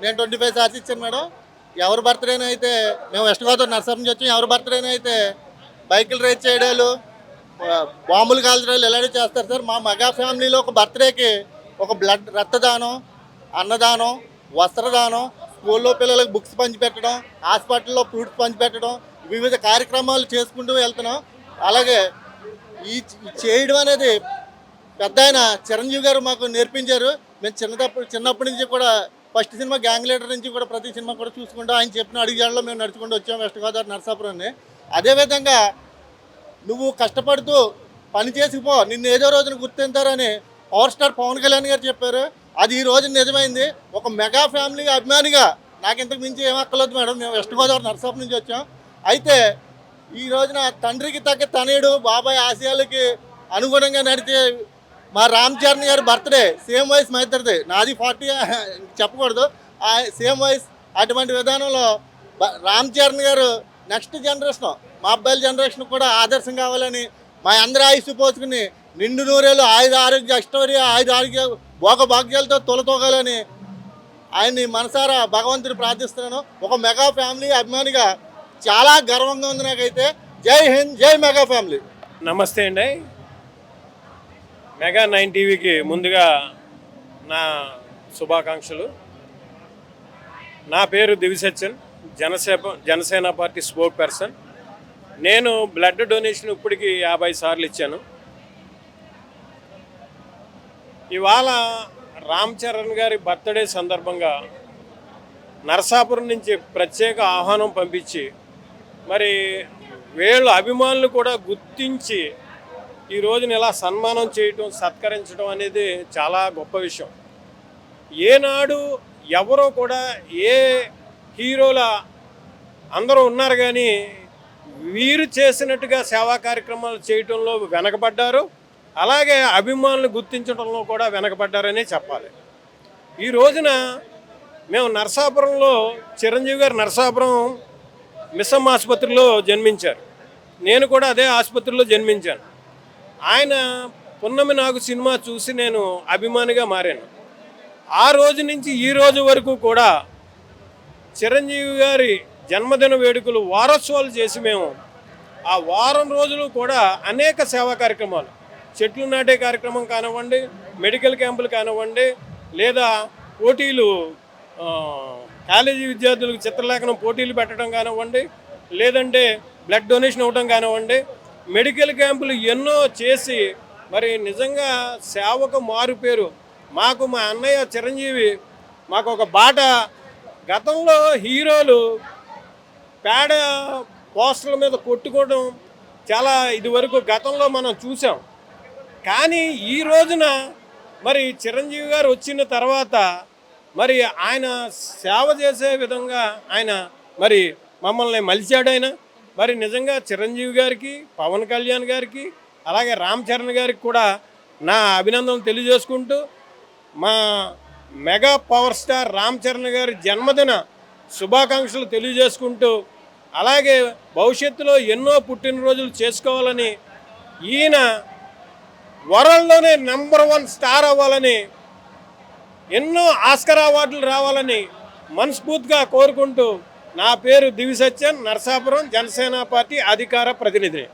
నేను 25 సార్స్ ఇచ్చాను మేడం. ఎవరి బర్త్‌డేనో అయితే మేము వెస్ట్ గోదావరి నరసాపురం నుంచి వచ్చాం. ఎవరి బర్త్‌డేనో అయితే బైకులు రేస్ చేయడాలు, బాంబులు కాల్చడాలు ఇలాంటివి చేస్తారు సార్. మా మెగా ఫ్యామిలీలో ఒక బర్త్‌డేకి ఒక బ్లడ్ రక్తదానం, అన్నదానం, వస్త్రదానం, స్కూల్లో పిల్లలకు బుక్స్ పంచిపెట్టడం, హాస్పిటల్లో ఫ్రూట్స్ పంచిపెట్టడం, వివిధ కార్యక్రమాలు చేసుకుంటూ వెళ్తున్నాం. అలాగే ఈ చేయడం అనేది పెద్దాయన చిరంజీవి గారు మాకు నేర్పించారు. మేము చిన్నప్పటి నుంచి కూడా ఫస్ట్ సినిమా గ్యాంగ్ లీడర్ నుంచి కూడా ప్రతి సినిమా కూడా చూసుకుంటూ ఆయన చెప్పిన అడుగుజాడలో మేము నడుచుకుంటూ వచ్చాము వెస్ట్ గోదావరి నరసాపురాన్ని. అదేవిధంగా నువ్వు కష్టపడుతూ పని చేసుకుపో, నిన్ను ఏదో రోజున గుర్తింతారని పవర్ స్టార్ పవన్ కళ్యాణ్ గారు చెప్పారు. అది ఈ రోజు నిజమైంది. ఒక మెగా ఫ్యామిలీ అభిమానిగా నాకు ఇంతకు మించి ఏం అక్కర్లేదు మేడం. మేము వెస్ట్ గోదావరి నరసాపురం నుంచి వచ్చాం. అయితే ఈ రోజున తండ్రికి తగ్గ తనయుడు బాబాయ్ ఆశయాలకి అనుగుణంగా నడిచే మా రామ్ చరణ్ గారి బర్త్డే సేమ్ వయసు మా ఇద్దరిది. నాది 40 చెప్పకూడదు, సేమ్ వయసు. అటువంటి విధానంలో రామ్ చరణ్ గారు నెక్స్ట్ జనరేషన్, మా అబ్బాయిల జనరేషన్ కూడా ఆదర్శం కావాలని, మా అందరి ఆయుష్ పోసుకుని నిండు నూరేళ్ళు ఆరోగ్య అష్టవర్య ఆరోగ్య భోగ భాగ్యాలతో తొలతోగాలని ఆయన్ని మనసారా భగవంతుని ప్రార్థిస్తున్నాను. ఒక మెగా ఫ్యామిలీ అభిమానిగా చాలా గర్వంగా ఉంది నాకైతే. జై హింద్, జై మెగా ఫ్యామిలీ. నమస్తే అండి. మెగా 9 టీవీకి ముందుగా నా శుభాకాంక్షలు. నా పేరు దివిసత్యన్, జనసేన పార్టీ స్పోక్ పర్సన్. నేను బ్లడ్ డొనేషన్ ఇప్పటికి 50 సార్లు ఇచ్చాను. ఇవాళ రామ్ చరణ్ గారి బర్త్డే సందర్భంగా నరసాపురం నుంచి ప్రత్యేక ఆహ్వానం పంపించి మరి వీళ్ళ అభిమానులు కూడా గుర్తించి ఈ రోజున ఇలా సన్మానం చేయటం, సత్కరించడం అనేది చాలా గొప్ప విషయం. ఏనాడు ఎవరో కూడా ఏ హీరోల అందరూ ఉన్నారు కానీ వీరు చేసినట్టుగా సేవా కార్యక్రమాలు చేయటంలో వెనకబడ్డారు. అలాగే అభిమానులు గుర్తించడంలో కూడా వెనకబడ్డారనే చెప్పాలి. ఈ రోజున మేము నరసాపురంలో చిరంజీవి గారు నరసాపురం మిస్సమ్మ ఆసుపత్రిలో జన్మించారు. నేను కూడా అదే ఆసుపత్రిలో జన్మించాను. ఆయన పున్నమి నాగు సినిమా చూసి నేను అభిమానిగా మారాను. ఆ రోజు నుంచి ఈ రోజు వరకు కూడా చిరంజీవి గారి జన్మదిన వేడుకలు వారోత్సవాలు చేసి మేము ఆ వారం రోజులు కూడా అనేక సేవా కార్యక్రమాలు, చెట్లు నాటే కార్యక్రమం కానివ్వండి, మెడికల్ క్యాంపులు కానివ్వండి, లేదా పోటీలు, కాలేజీ విద్యార్థులకు చిత్రలేఖనం పోటీలు పెట్టడం కానివ్వండి, లేదంటే బ్లడ్ డొనేషన్ ఇవ్వడం కానివ్వండి, మెడికల్ క్యాంపులు ఎన్నో చేసి మరి నిజంగా సేవకు మారుపేరు. మాకు మా అన్నయ్య చిరంజీవి మాకు ఒక బాట. గతంలో హీరోలు పేడ పోస్టర్ల మీద కొట్టుకోవడం చాలా ఇదివరకు గతంలో మనం చూసాం. కానీ ఈ రోజున మరి చిరంజీవి గారు వచ్చిన తర్వాత మరి ఆయన సేవ చేసే విధంగా ఆయన మరి మమ్మల్ని మలిచాడైనా. మరి నిజంగా చిరంజీవి గారికి, పవన్ కళ్యాణ్ గారికి, అలాగే రామ్ చరణ్ గారికి కూడా నా అభినందనలు తెలియజేసుకుంటూ, మా mega power star Ram Charan గారి జన్మదిన శుభాకాంక్షలు తెలియజేసుకుంటూ, అలాగే భవిష్యత్తులో ఎన్నో పుట్టినరోజులు చేసుకోవాలని, ఈయన వరల్డ్లోనే #1 స్టార్ అవ్వాలని, ఎన్నో ఆస్కర్ అవార్డులు రావాలని మనస్ఫూర్తిగా కోరుకుంటూ, నా పేరు దివిసత్యన్, నరసాపురం జనసేన పార్టీ అధికార ప్రతినిధి.